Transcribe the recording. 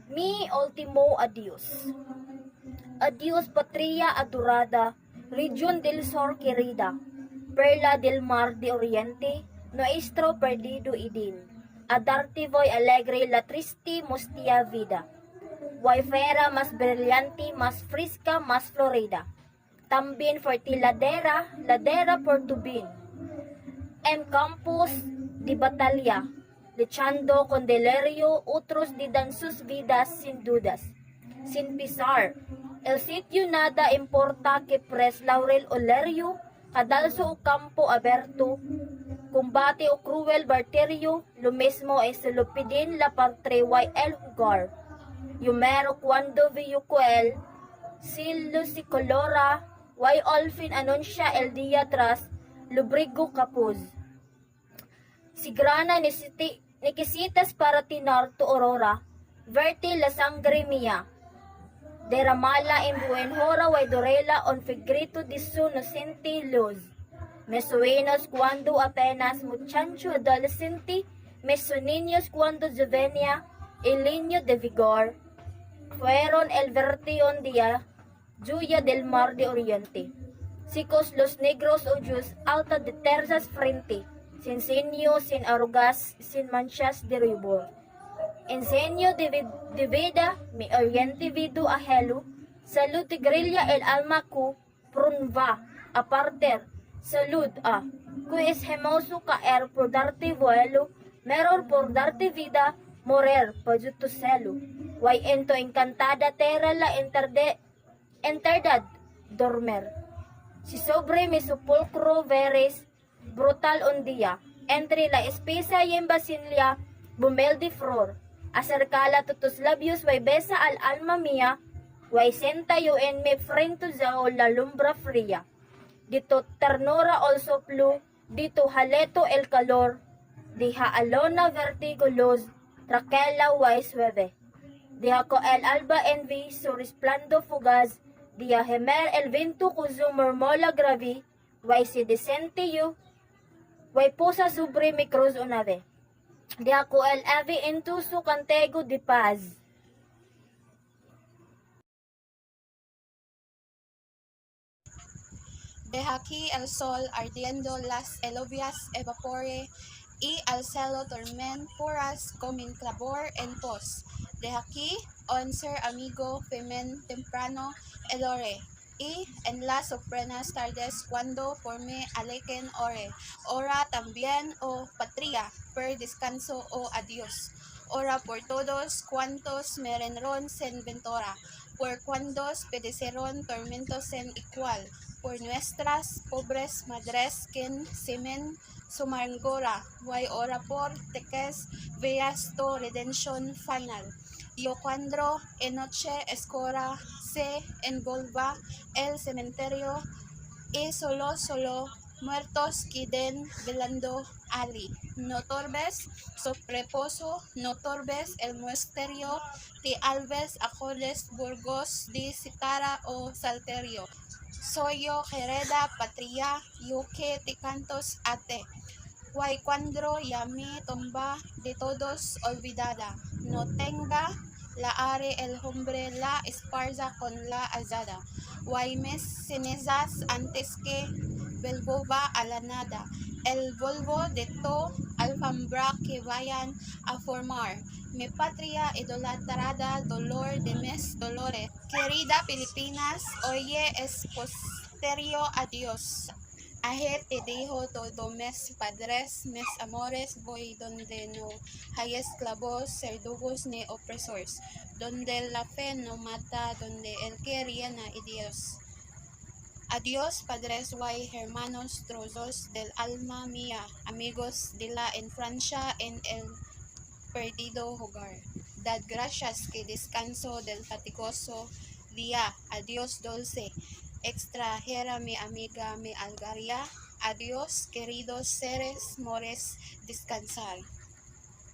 Mi ultimo adios. Adios patria adorada, Region del Sur querida, Perla del Mar de Oriente, nuestro perdido idin. A darte voy alegre la triste mustia vida. Guayfera más brillante, más fresca, más florida. También fertiladera, ladera por tu bien. En campos de batalla, luchando con delirio, otros de dan sus vidas sin dudas, sin pisar. El sitio nada importa que pres laurel o lerio, cadalso o campo aberto, combate o cruel barterio, lo mismo es lo pidin la patria el jugar. Yumero cuando vio cuel, silo si colora, why olfin anuncia el día tras, lubrigo capuz. Si grana necesitas para tinar tu aurora, verte la sangre mía. Derramala en buen hora y dorela un figrito de su inocente luz. Me sueños cuando apenas muchacho adolescente, me son niños cuando juvenia, el niño de vigor. Fueron el verte un día, lluvia del mar de oriente. Sicos los negros ojos alta de terzas frente, sin ceño, sin arrugas, sin manchas de rubor. Enseño de vida, mi oriente vido a helo, salud de grilla el alma ku, prunva, a parter, salud a, ku es hermoso caer por darte vuelo, meror por darte vida, morir por tu celo. Guay ento encantada terra la enterdad, dormir. Si sobre mi sepulcro veres, brutal un día, entre la espesa y en basilia, bumel de flor, acercala a tus labios, way besa al alma mía, way senta yo en mi frente zao la lumbra fría. Dito ternura also plu, dito haleto el calor, diha alona vertigo luz, traquela way suave. Diha ko el alba envy, su resplando fugaz, diha gemer el viento cuyo murmola gravi, way si decente yo, way posa sobre mi cruz una vez. De ako el ave into su cantego de paz. De aquí el sol ardiendo las elovias evapore y al cielo torment puras comin clavor en pos. De aquí on ser amigo femen temprano elore y en las soprenas tardes cuando por me alequen ore. Ora también, oh patria, per descanso o adiós. Ora por todos cuantos merenron sen ventora, por cuantos padecieron tormentos sen igual, por nuestras pobres madres quien semen sumarngora, guay ora por teques veas to redemption final. Yo cuando en noche escora se envolva el cementerio y solo muertos queden velando ali. No torbes su reposo, no torbes el misterio de albes acordes burgos de citara o salterio. Soy yo hereda patria, yo que te cantos ate. Guay cuando llame tomba de todos olvidada, no tenga la are el hombre la esparza con la azada. Guay mes cenizas antes que Belbova a la nada, el volvo de to alfambra que vayan a formar. Mi patria idolatrada, dolor de mis dolores. Querida Filipinas, oye es posterio adiós. Aje te dejo todo mis padres, mis amores, voy donde no hay esclavos, cerdugos ni opresores, donde la fe no mata, donde el que reina y Dios. Adiós, padres y hermanos trozos del alma mía, amigos de la infancia en el perdido hogar. Dad gracias que descanso del fatigoso día. Adiós, dulce. Extranjera mi amiga, mi algaria. Adiós, queridos seres mores, descansar.